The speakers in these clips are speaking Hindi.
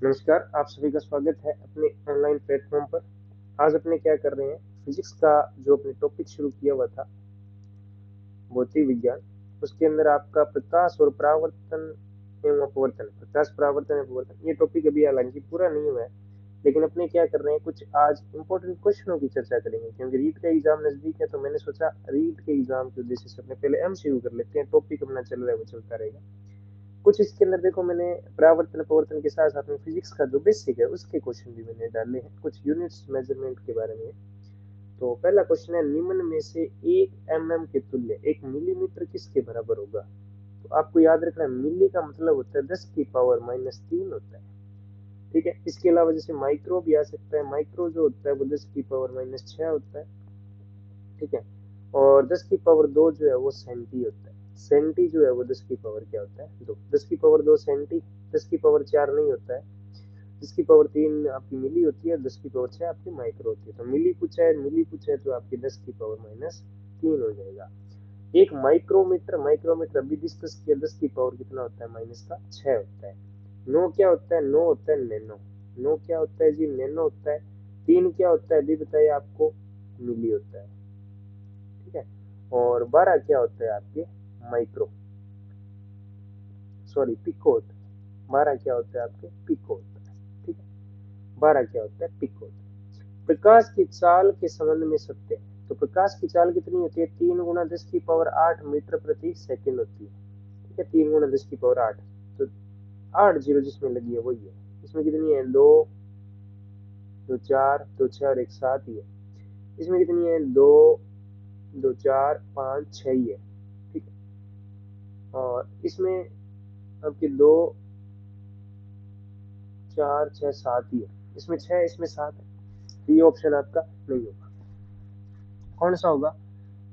नमस्कार, आप सभी का स्वागत है अपने ऑनलाइन प्लेटफॉर्म पर। आज अपने क्या कर रहे हैं, फिजिक्स का जो अपने टॉपिक शुरू किया हुआ था, भौतिक विज्ञान, उसके अंदर आपका प्रकाश और परावर्तन एवं अपवर्तन, प्रकाश परावर्तन एवं अपवर्तन, ये टॉपिक अभी हालांकि पूरा नहीं हुआ है, लेकिन अपने क्या कर रहे हैं, कुछ आज इंपॉर्टेंट क्वेश्चनों की चर्चा करेंगे क्योंकि रीट का एग्जाम नजदीक है। तो मैंने सोचा रीट के एग्जाम के उद्देश्य से अपने पहले एमसीक्यू कर लेते हैं। टॉपिक अपना चल रहा है वो चलता रहेगा। कुछ इसके अंदर देखो, मैंने परावर्तन अपवर्तन के साथ साथ में फिजिक्स का जो बेसिक है उसके क्वेश्चन भी मैंने डाले हैं, कुछ यूनिट्स मेजरमेंट के बारे में। तो पहला क्वेश्चन है, निम्न में से एक के तुल्य एक मिलीमीटर किसके बराबर होगा। तो आपको याद रखना है, मिली का मतलब होता है 10⁻³ होता है। ठीक है, इसके अलावा जैसे माइक्रो भी आ सकता है, माइक्रो जो होता है वो 10⁻6 होता है। ठीक है, और 10⁻² जो है वो सेंटी होता है। सेंटी जो है वो 10 की पावर क्या होता है, 2। 10⁻² सेंटी, 10⁻4 नहीं होता है। 10⁻3 आपकी मिली होती है, 10⁻6 आपकी माइक्रो होती है। तो मिली पूछा है तो आपकी 10⁻³ हो जाएगा। एक माइक्रोमीटर, माइक्रोमीटर अभी डिस्कस किया, 10 की पावर कितना होता है, -6 होता है। नो क्या होता है, नो होता है नैनो। नो क्या होता है जी, नैनो होता है। 3 क्या होता है अभी बताइए आपको, मिली होता है। ठीक है, और 12 क्या होता है आपके, माइक्रो, सॉरी पिको होता है। 12 क्या होता है आपके, पिको होता है। ठीक है, 12 क्या होता है, पिको होता है। प्रकाश की चाल के संबंध में सत्य है। तो प्रकाश की चाल कितनी होती है, 3 × 10⁸ मीटर प्रति सेकंड होती है। ठीक है, 3 × 10⁸ तो 8 जीरो जिसमें लगी है वही है। इसमें कितनी है, दो, दो चार, दो छह और एक सात ही है। इसमें कितनी है, दो, दो चार, पाँच, छह ही है। ठीक है, और इसमें आपके दो, चार, छह, सात ही है। इसमें छह, इसमें सात है, तो ये ऑप्शन आपका नहीं होगा। कौन सा होगा,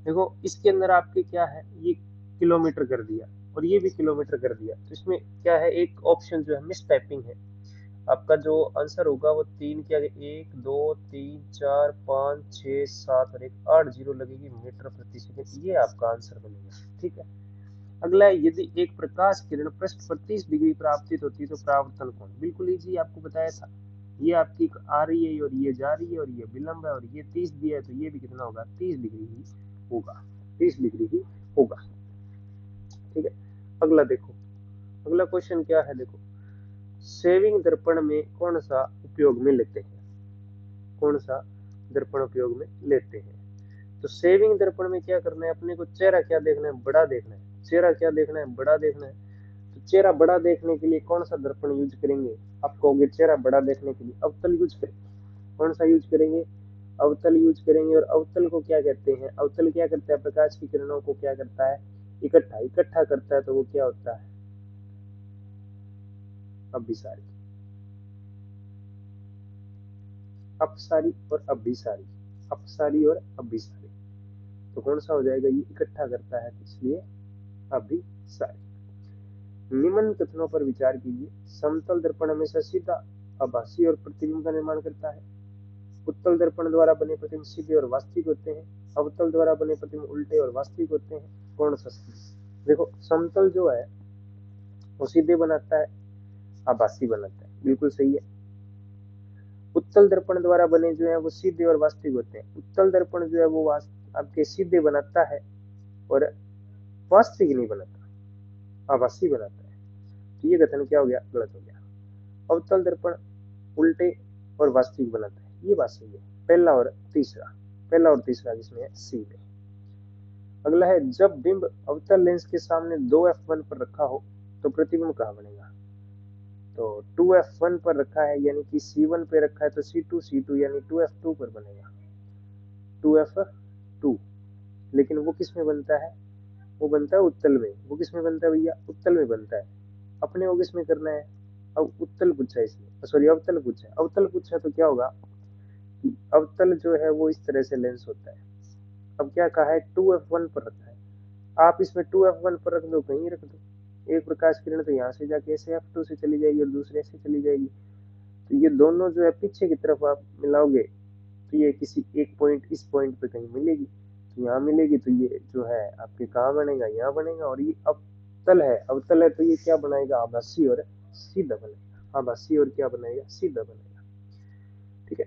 देखो इसके अंदर आपके क्या है, ये किलोमीटर कर दिया और ये भी किलोमीटर कर दिया, तो इसमें क्या है, एक ऑप्शन जो है मिस टाइपिंग है। आपका जो आंसर होगा वो तीन के आगे एक, दो, तीन, चार, पाँच, छः, सात और एक, 8 जीरो लगेगी मीटर प्रति सेकंड, ये आपका आंसर बनेगा। ठीक है, अगला है, यदि एक प्रकाश किरण पृष्ठ पर 30 डिग्री पर आपतित होती है तो परावर्तन कोण, बिल्कुल इजी, आपको बताया था। ये आपकी आ रही है और ये जा रही है और ये विलंब है और ये 30 दिया है, तो ये भी कितना होगा, 30 डिग्री ही होगा। 30 डिग्री ही होगा। ठीक है, अगला देखो, अगला क्वेश्चन क्या है, देखो, सेविंग दर्पण में कौन सा उपयोग में लेते हैं, कौन सा दर्पण उपयोग में लेते हैं। तो सेविंग दर्पण में क्या करना है अपने को, चेहरा क्या देखना है, बड़ा देखना है। चेहरा क्या देखना है, बड़ा देखना है। तो चेहरा बड़ा देखने के लिए कौन सा दर्पण यूज करेंगे, आप कहोगे चेहरा बड़ा देखने के लिए अवतल यूज करेंगे। कौन सा यूज करेंगे, अवतल यूज करेंगे। और अवतल को क्या कहते हैं, अवतल क्या करता है, प्रकाश की किरणों को क्या करता है, इकट्ठा इकट्ठा करता है, तो वो क्या होता है, अभिसारी। अपसारी और अभिसारी, अपसारी और अभिसारी। तो कौन सा हो जाएगा, ये इकट्ठा करता है इसलिए अभिसारी। निम्न कथनों पर विचार कीजिए। समतल दर्पण हमेशा सीधा, आभासी और प्रतिबिंब का निर्माण करता है। उत्तल दर्पण द्वारा बने प्रतिबिंब सीधे और वास्तविक होते हैं। अवतल द्वारा बने प्रतिबिंब उल्टे और वास्तविक होते हैं। कौन सा सही, देखो समतल जो है वो सीधे बनाता है, आभासी बनाता है, बिल्कुल सही है। उत्तल दर्पण द्वारा बने जो है वो सीधे और वास्तविक होते हैं। उत्तल दर्पण जो है वो आपके सीधे बनाता है और वास्तविक नहीं बनाता, आभासी बनाता है। तो ये कथन क्या हो गया, गलत हो गया। अवतल दर्पण उल्टे और वास्तविक बनाता है, ये बात सही है। पहला और तीसरा, पहला और तीसरा जिसमें है सी में। अगला है, जब बिंब अवतल लेंस के सामने 2f1 पर रखा हो तो प्रतिबिंब कहाँ बनेगा। तो 2f1 पर रखा है यानी कि C1 पे रखा है, तो C2 यानी 2f2 पर बनेगा, 2f2। लेकिन वो किस में बनता है, वो बनता है उत्तल में। वो किस में बनता है भैया, उत्तल में बनता है। अपने को किस में करना है, अब उत्तल पूछा है इसमें, सॉरी अवतल पूछा है। अवतल पूछा तो क्या होगा कि अवतल जो है वो इस तरह से लेंस होता है। अब क्या कहा है, 2f1 पर रखा है, आप इसमें 2f1 पर रख दो, कहीं रख दो, एक प्रकाश किरण तो यहाँ से जाके ऐसे f2 से चली जाएगी और दूसरे से चली जाएगी। तो ये दोनों जो है पीछे की तरफ आप मिलाओगे तो ये किसी एक पॉइंट, इस पॉइंट पे कहीं मिलेगी, तो यहाँ मिलेगी, तो ये जो है आपके कहाँ बनेगा, यहाँ बनेगा। और ये अवतल है, अवतल है तो ये क्या बनाएगा, आभासी और सीधा बनेगा। आभासी और क्या बनाएगा, सीधा बनाएगा। ठीक है,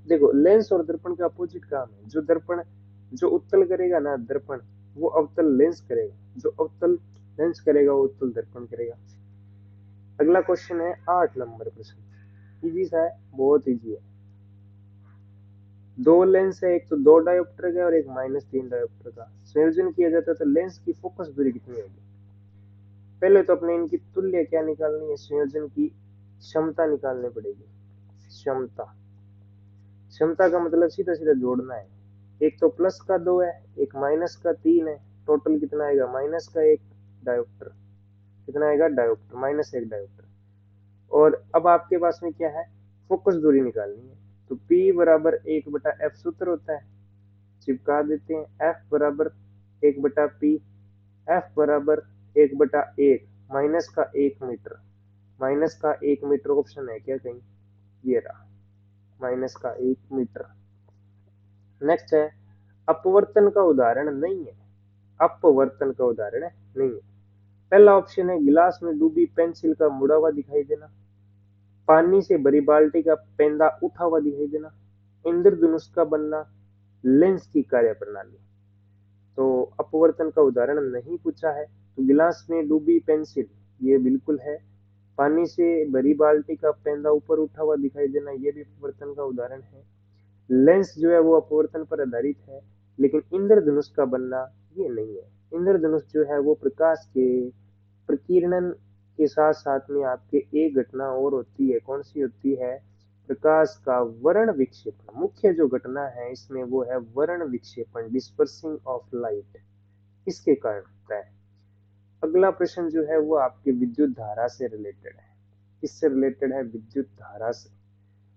देखो लेंस और दर्पण का अपोजिट काम है। जो दर्पण जो उत्तल करेगा ना दर्पण, वो अवतल लेंस करेगा, जो अवतल लेंस करेगा वो उत्तल दर्पण करेगा। अगला क्वेश्चन है 8 नंबर प्रश्न, इजी सा है, बहुत इजी है। दो लेंस है, एक तो 2 डायोप्टर का और एक -3 डायोप्टर का संयोजन किया जाता है तो लेंस की फोकस दूरी कितनी होगी। पहले तो अपने इनकी तुल्य क्या निकालनी है, संयोजन की क्षमता निकालनी पड़ेगी। क्षमता, क्षमता का मतलब सीधा सीधा जोड़ना है। एक तो प्लस का 2 है, एक माइनस का 3 है, टोटल कितना आएगा, माइनस का 1 डायोप्टर। कितना आएगा, डायोप्टर, -1 डायोप्टर। और अब आपके पास में क्या है, फोकस दूरी निकालनी है। तो P बराबर 1/f सूत्र होता है, चिपका देते हैं। F बराबर 1/P, F बराबर 1/1, माइनस का 1 मीटर, माइनस का 1 मीटर ऑप्शन है क्या कहीं, ये रहा, माइनस का 1 मीटर। नेक्स्ट है, अपवर्तन का उदाहरण नहीं है, अपवर्तन का उदाहरण नहीं है। पहला ऑप्शन है, गिलास में डूबी पेंसिल का मुड़ा हुआ दिखाई देना, पानी से भरी बाल्टी का पेंदा उठा हुआ दिखाई देना, इंद्रधनुष का बनना, लेंस की कार्यप्रणाली। तो अपवर्तन का उदाहरण नहीं पूछा है, तो गिलास में डूबी पेंसिल ये बिल्कुल है। पानी से भरी बाल्टी का पेंदा ऊपर उठा हुआ दिखाई देना, ये भी अपवर्तन का उदाहरण है। लेंस जो है वो अपवर्तन पर आधारित है, लेकिन इंद्रधनुष का बनना ये नहीं है। इंद्रधनुष जो है वो प्रकाश के प्रकीर्णन के साथ साथ में आपके एक घटना और होती है, कौन सी होती है, प्रकाश का वर्ण विक्षेपण। मुख्य जो घटना है इसमें वो है वर्ण विक्षेपण, डिस्पर्सिंग ऑफ लाइट, इसके कारण होता है। अगला प्रश्न जो है वो आपके विद्युत धारा से रिलेटेड है। किससे रिलेटेड है, विद्युत धारा से।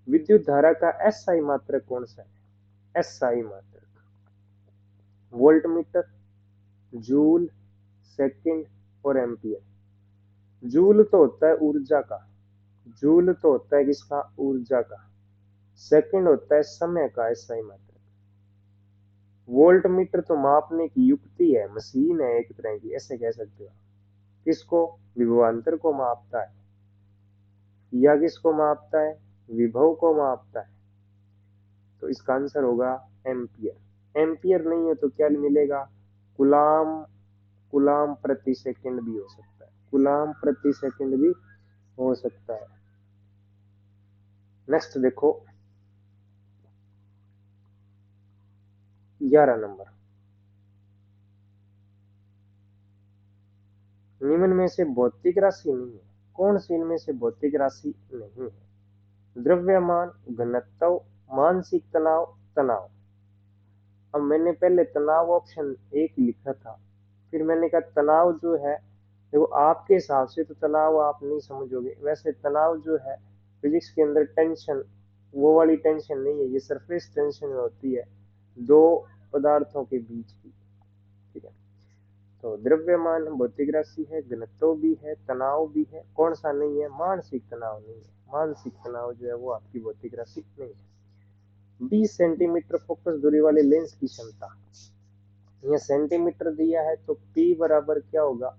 विद्युत धारा का एसआई मात्रक कौन सा है, एसआई मात्रक, वोल्टमीटर, जूल, सेकंड और एम्पियर। जूल तो होता है ऊर्जा का, जूल तो होता है किसका, ऊर्जा का। सेकंड होता है समय का एसआई मात्रक। वोल्ट मीटर तो मापने की युक्ति है, मशीन है एक तरह की, ऐसे कह सकते हो। किसको, विभवांतर को मापता है, या किसको मापता है, विभव को मापता है। तो इसका आंसर होगा एम्पियर। एम्पियर नहीं है तो क्या मिलेगा, कुलाम, कुलाम प्रति सेकंड भी हो सकता है, कुलाम प्रति सेकंड भी हो सकता है। नेक्स्ट देखो 11 नंबर, निम्न में से भौतिक राशि नहीं है, कौन सी इनमें से भौतिक राशि नहीं है। द्रव्यमान, घनत्व, मानसिक तनाव, तनाव। अब मैंने पहले तनाव ऑप्शन एक लिखा था, फिर मैंने कहा तनाव जो है देखो आपके हिसाब से तो तनाव आप नहीं समझोगे, वैसे तनाव जो है फिजिक्स के अंदर टेंशन, वो वाली टेंशन नहीं है, ये सरफेस टेंशन होती है दो पदार्थों के बीच की। ठीक है, तो द्रव्यमान भौतिक राशि है, घनत्व भी है, तनाव भी है, कौन सा नहीं है, मानसिक तनाव नहीं है। मानसिक तनाव जो है वो आपकी भौतिक राशि नहीं है। 20 सेंटीमीटर फोकस दूरी वाले लेंस की क्षमता, यह सेंटीमीटर दिया है तो P बराबर क्या होगा,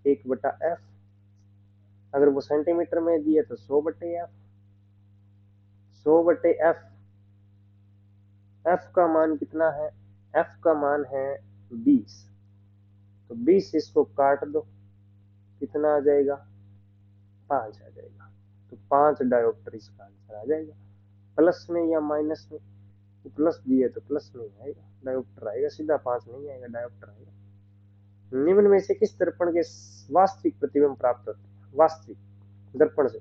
1/f। अगर वो सेंटीमीटर में दिया तो 100/f, 100/f। f का मान कितना है, f का मान है 20, तो 20 इसको काट दो, कितना आ जाएगा, 5 आ जाएगा। तो 5 डायोप्टर इसका आंसर आ जाएगा। प्लस में या माइनस में, तो प्लस दिए तो प्लस में आएगा, डायोप्टर आएगा, सीधा 5 नहीं आएगा, डायोप्टर आएगा। निम्न में से किस दर्पण के वास्तविक प्रतिबिंब प्राप्त होते हैं, वास्तविक दर्पण से।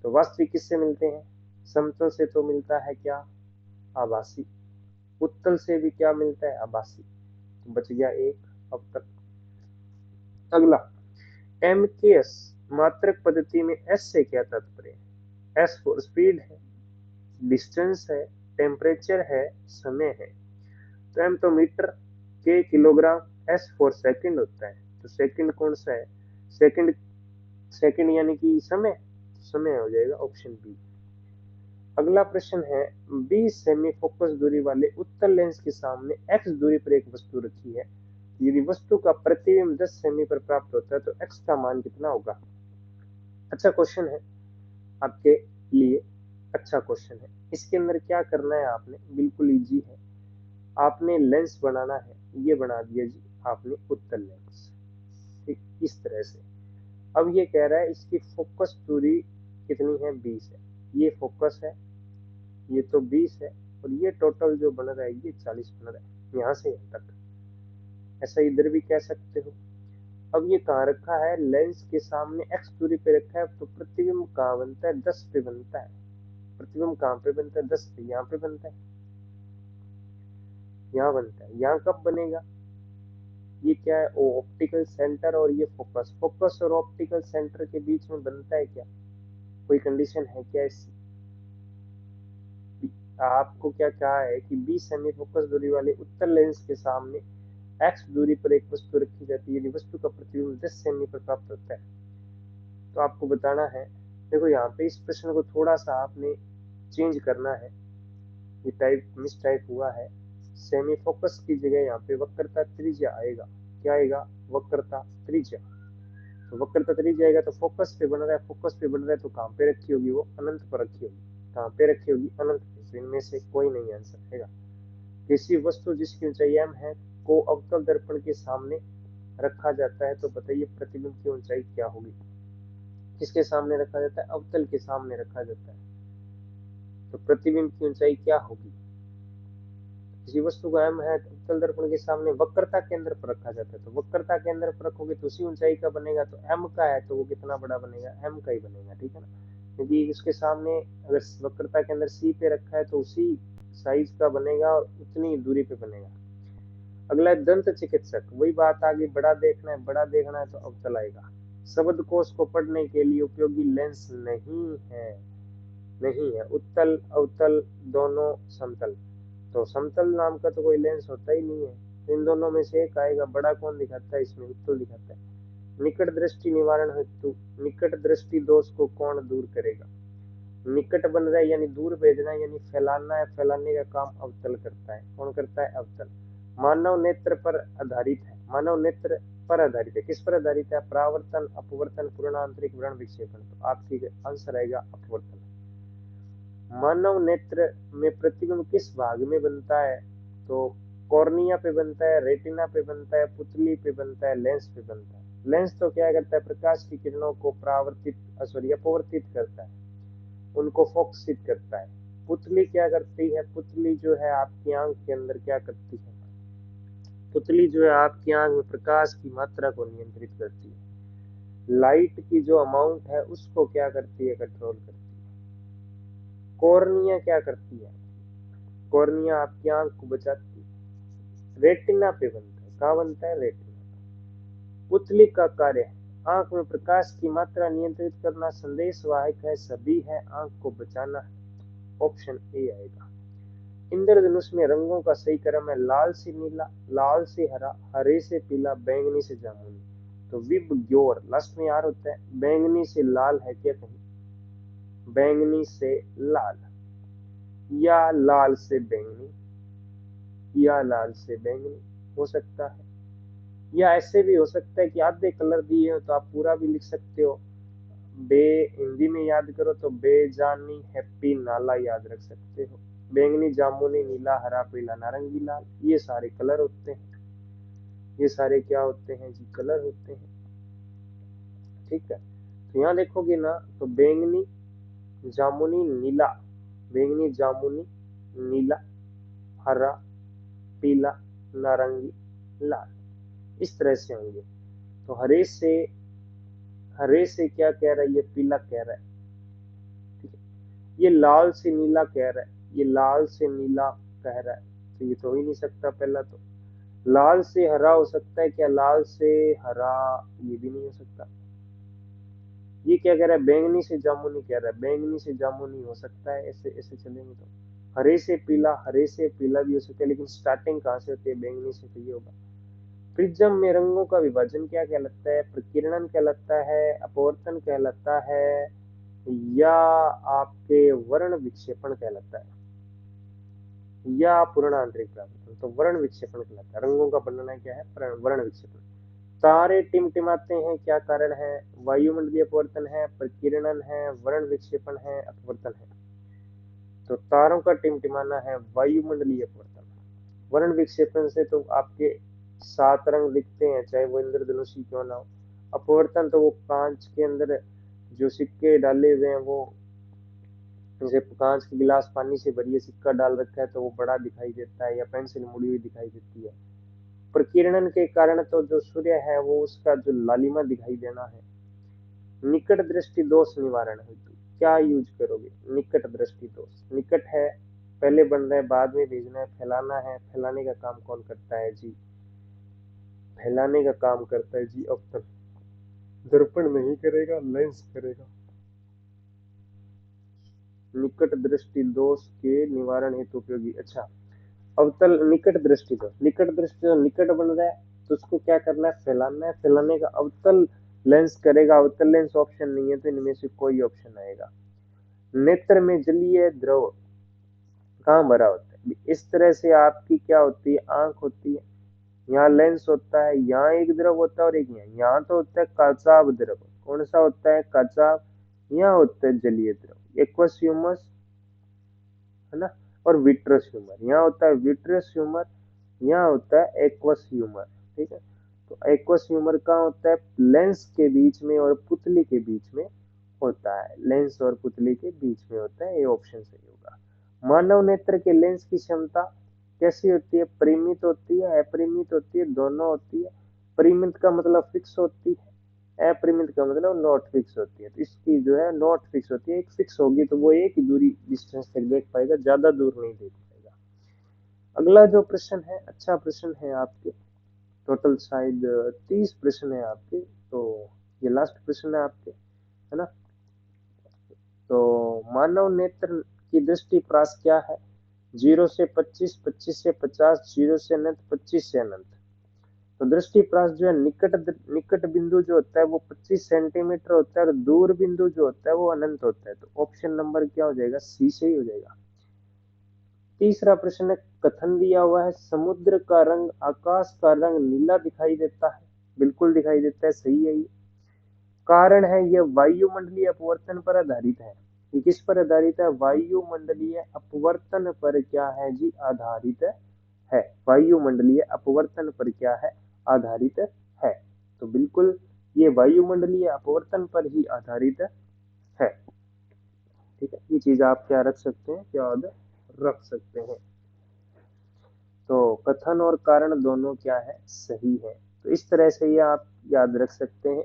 तो वास्तविक किससे मिलते हैं, समतल से तो मिलता है क्या, आभासी। उत्तल से भी क्या मिलता है, आभासी। तो बच गया एक अब तक। अगला, एम के एस मात्रक पद्धति में एस से क्या तात्पर्य है। एस फॉर स्पीड है, डिस्टेंस है, टेम्परेचर है, समय है। तो एम तो मीटर, के किलोग्राम, एस फॉर सेकंड होता है। तो सेकंड कौन सा है, सेकंड, सेकंड यानी कि समय, समय हो जाएगा ऑप्शन बी। अगला प्रश्न है, 20 सेमी फोकस दूरी वाले उत्तल लेंस के सामने x दूरी पर एक वस्तु रखी है, यदि वस्तु का प्रतिबिंब 10 सेमी पर प्राप्त होता है तो x का मान कितना होगा। अच्छा क्वेश्चन है आपके लिए, अच्छा क्वेश्चन है। इसके अंदर क्या करना है आपने, बिल्कुल इजी है। आपने लेंस बनाना है, ये बना दिया जी आपने उत्तल लेंस, ठीक इस तरह से। अब ये कह रहा है इसकी फोकस दूरी कितनी है, 20 है। ये फोकस है, ये तो 20 है, और ये टोटल जो बन रहा है ये 40 बन रहा है, यहाँ से यहाँ तक। ऐसा इधर भी कह सकते हो। अब ये कहाँ रखा है, लेंस के सामने x दूरी पे रखा है, तो प्रतिबिंब कहाँ बनता है, 10 पे बनता है। प्रतिबिंब कहाँ पे बनता है, 10 पे, यहाँ पे बनता है, यहाँ बनता है। यहाँ कब बनेगा, ये क्या है, ओ ऑप्टिकल सेंटर, और ये फोकस। फोकस और ऑप्टिकल सेंटर के बीच में बनता है क्या, कोई कंडीशन है क्या इसकी? आपको क्या कहा है कि 20 सेमी फोकस दूरी वाले उत्तल लेंस के सामने x दूरी पर एक वस्तु रखी जाती है, यदि वस्तु का प्रतिबिंब 10 सेमी पर प्राप्त होता है। तो आपको बताना है, देखो यहाँ पे इस प्रश्न को थोड़ा सा आपने चेंज करना है, ये टाइप मिस टाइप हुआ है। सेमी फोकस की जगह यहाँ पे वक्रता त्रिज्या आएगा। क्या आएगा, वक्रता त्रिज्या। तो वक्रता त्रिज्या आएगा, तो फोकस पे बन रहा है, फोकस पे बन रहा है, तो कहाँ पे रखी होगी, वो अनंत पर रखी होगी। कहाँ पे रखी होगी, अनंत पे। तो इनमें से कोई नहीं आंसर आएगा। किसी वस्तु जिसकी ऊंचाई m है को अवतल दर्पण के सामने रखा जाता है, तो बताइए प्रतिबिंब की ऊंचाई क्या होगी। किसके सामने रखा जाता है, अवतल के सामने रखा जाता है, तो प्रतिबिंब की ऊंचाई क्या होगी। किसी वस्तु का m है, अवतल दर्पण के सामने वक्रता केंद्र पर रखा जाता है, तो वक्रता केंद्र पर रखोगे तो उसी ऊंचाई का बनेगा। तो m का है तो वो कितना बड़ा बनेगा, m का ही बनेगा, ठीक है ना। क्योंकि उसके सामने अगर वक्रता केंद्र c पे रखा है तो उसी साइज का बनेगा और उतनी दूरी पे बनेगा। अगला है दंत चिकित्सक, वही बात आगे, बड़ा देखना है, बड़ा देखना है तो अवतल आएगा। शब्दकोश को पढ़ने के लिए उपयोगी लेंस नहीं है, नहीं है। उत्तल अवतल दोनों समतल, तो समतल नाम का तो कोई लेंस होता ही नहीं है। इन दोनों में से एक आएगा। बड़ा कौन दिखाता है इसमें, उत्तल दिखाता है। निकट दृष्टि निवारण हेतु निकट दृष्टि दोष को कौन दूर करेगा। निकट बन रहा है यानी दूर भेजना है, यानी फैलाना है, फैलाने का काम अवतल करता है। कौन करता है, अवतल। मानव नेत्र पर आधारित है, मानव नेत्र पर आधारित है, किस पर आधारित है, परावर्तन, अपवर्तन, पूर्णांतरिक वर्ण विक्षेपण। तो आपकी आंसर आएगा अपवर्तन। मानव नेत्र में प्रतिबिंब किस भाग में बनता है, तो कॉर्निया पे बनता है, रेटिना पे बनता है, पुतली पे बनता है, लेंस पे बनता है। लेंस तो क्या करता है, प्रकाश की किरणों को परावर्तित सॉरी अपवर्तित करता है, उनको फोकसित करता है। पुतली क्या करती है, पुतली जो है आपकी आंख के अंदर क्या करती है, पुतली जो है आपकी आंख में प्रकाश की मात्रा को नियंत्रित करती है। लाइट की जो अमाउंट है उसको क्या करती है, कंट्रोल करती है। कॉर्निया क्या करती है, कॉर्निया आपकी आंख को बचाती है। रेटिना पे बनता है, कहाँ बनता है, रेटिना। पुतली का कार्य है आंख में प्रकाश की मात्रा नियंत्रित करना, संदेश वाहक है, सभी है, आंख को बचाना है। ऑप्शन ए आएगा। इंद्रधनुष में रंगों का सही क्रम है, लाल से नीला, लाल से हरा, हरे से पीला, बैंगनी से जामुनी। तो विब ग्योर लास्ट में यार होता है। बैंगनी से लाल है क्या कहीं, बैंगनी से लाल, या लाल से बैंगनी, या लाल से बैंगनी हो सकता है। या ऐसे भी हो सकता है कि आधे कलर दिए हो तो आप पूरा भी लिख सकते हो। बे हिंदी में याद करो तो बेजानी हैप्पी नाला याद रख सकते हो। बैंगनी, जामुनी, नीला, हरा, पीला, नारंगी, लाल, ये सारे कलर होते हैं। ये सारे क्या होते हैं जी, कलर होते हैं, ठीक है। तो यहाँ देखोगे ना, तो बैंगनी, जामुनी, नीला, बैंगनी, जामुनी, नीला, हरा, पीला, नारंगी, लाल, इस तरह से होंगे। तो हरे से क्या कह रहा है, ये पीला कह रहा है, ठीक है। ये लाल से नीला कह रहा है, ये लाल से नीला कह रहा है, तो ये तो हो ही नहीं सकता। पहला तो लाल से हरा हो सकता है क्या, लाल से हरा, ये भी नहीं हो सकता। ये क्या कह रहा है, बैंगनी से जामुनी कह रहा है, बैंगनी से जामुनी हो सकता है, ऐसे ऐसे चलेंगे तो। हरे से पीला, हरे से पीला भी हो सकता है, लेकिन स्टार्टिंग कहाँ से होती है, बैंगनी से, तो ये होगा। प्रिज्म में रंगों का विभाजन क्या कहलाता है, प्रकीर्णन कहलाता है, अपवर्तन कहलाता है, या आपके वर्ण विक्षेपण कहलाता है, या पूर्णांतरिक परावर्तन। तो वर्ण विक्षेपण कहलाता है। रंगों का बनना क्या है, वर्ण विक्षेपण। तारे टिमटिमाते हैं, क्या कारण है? वायुमंडलीय अपवर्तन है, प्रकीर्णन है, वर्ण विक्षेपण है, अपवर्तन है। तो तारों का टिमटिमाना है वायुमंडलीय अपवर्तन। वर्ण विक्षेपण से तो आपके 7 रंग दिखते हैं, चाहे वो इंद्रधनुषी क्यों ना हो। अपवर्तन तो वो कांच के अंदर जो सिक्के डाले हुए हैं, वो जैसे कांच के गिलास पानी से भरिए सिक्का डाल रखा है तो वो बड़ा दिखाई देता है, या पेंसिल मुड़ी हुई दिखाई देती है। प्रकीर्णन के कारण तो जो सूर्य है वो उसका जो लालिमा दिखाई देना है। निकट दृष्टि दोष निवारण हेतु क्या यूज करोगे? निकट दृष्टि दोष, निकट है, पहले बन रहा है, बाद में भेजना है, फैलाना है, फैलाने का काम कौन करता है जी? फैलाने का काम करता है जी अवतल। दर्पण नहीं करेगा, लेंस करेगा। निकट दृष्टि दोष के निवारण हेतु उपयोगी। अच्छा, अवतल निकट दृष्टि दोष, निकट दृष्टि जो निकट बन रहा है तो उसको क्या करना है? फैलाना है, फैलाने का अवतल लेंस करेगा। अवतल लेंस ऑप्शन नहीं है तो इनमें से कोई ऑप्शन आएगा। नेत्र में जलीय द्रव कहाँ भरा होता है? इस तरह से आपकी क्या होती है? आंख होती है, यहाँ लेंस होता है, यहाँ एक द्रव होता है और एक यहाँ तो होता है काचाभ द्रव। कौन सा होता है? काचाभ। यहाँ होता है जलीय द्रव, एक्वस ह्यूमस, है ना, और विट्रस ह्यूमर। यहाँ होता है विट्रस ह्यूमर, यहाँ होता है एक्वस ह्यूमर। ठीक है, तो एक्वस ह्यूमर कहाँ होता है? लेंस के बीच में और पुतली के बीच में होता है, लेंस और पुतली के बीच में होता है। ये ऑप्शन सही होगा। मानव नेत्र के लेंस की क्षमता कैसी होती है? परिमित होती है, अपरिमित होती है, दोनों होती है। परिमित का मतलब फिक्स होती है, अपरिमित का मतलब नॉट फिक्स होती है। तो इसकी जो है नॉट फिक्स होती है, एक फिक्स होगी तो वो एक ही दूरी डिस्टेंस तक देख पाएगा, ज्यादा दूर नहीं देख पाएगा। अगला जो प्रश्न है, अच्छा प्रश्न है आपके, टोटल शायद 30 प्रश्न है आपके, तो ये लास्ट प्रश्न है आपके, है ना। तो मानव नेत्र की दृष्टि प्रास क्या है? 0 से 25, 25 से 50, 0 से अनंत, 25 से अनंत। तो दृष्टि प्रास जो है, निकट बिंदु जो होता है वो 25 सेंटीमीटर होता है, और दूर बिंदु जो होता है वो अनंत होता है। तो ऑप्शन नंबर क्या हो जाएगा? सी सही हो जाएगा। तीसरा प्रश्न, कथन दिया हुआ है समुद्र का रंग आकाश का रंग नीला दिखाई देता है। बिल्कुल दिखाई देता है, सही है ये। कारण है यह वायुमंडलीय अपवर्तन पर आधारित है। ये किस पर आधारित है? वायुमंडलीय अपवर्तन पर क्या है जी? आधारित है। वायुमंडलीय अपवर्तन पर क्या है? आधारित है। तो बिल्कुल ये वायुमंडलीय अपवर्तन पर ही आधारित है। ठीक है, ये चीज आप क्या रख सकते हैं? याद रख सकते हैं। तो कथन और कारण दोनों क्या है? सही है। तो इस तरह से ये आप याद रख सकते हैं।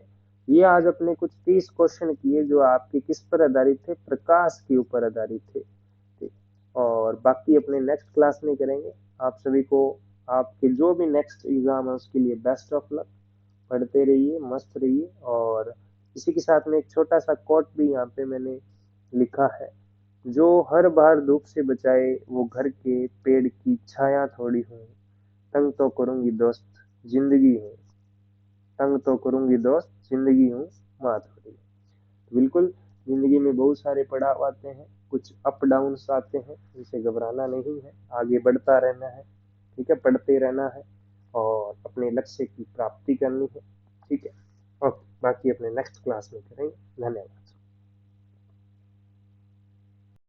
ये आज अपने कुछ 30 क्वेश्चन किए जो आपके किस पर आधारित थे? प्रकाश के ऊपर आधारित थे। ठीक, और बाकी अपने नेक्स्ट क्लास में करेंगे। आप सभी को आपके जो भी नेक्स्ट एग्जाम है उसके लिए बेस्ट ऑफ लक। पढ़ते रहिए, मस्त रहिए। और इसी के साथ में एक छोटा सा कोट भी यहाँ पे मैंने लिखा है, जो हर बार धूप से बचाए वो घर के पेड़ की छाया थोड़ी हूँ, तंग तो करूंगी दोस्त जिंदगी हूँ, तंग तो करूंगी दोस्त जिंदगी हूँ माँ थोड़ी। बिल्कुल, जिंदगी में बहुत सारे पड़ाव आते हैं, कुछ अप डाउन आते हैं, इनसे घबराना नहीं है, आगे बढ़ता रहना है। ठीक है, पढ़ते रहना है और अपने लक्ष्य की प्राप्ति करनी है। ठीक है, ओके, बाकी अपने नेक्स्ट क्लास में करेंगे। धन्यवाद।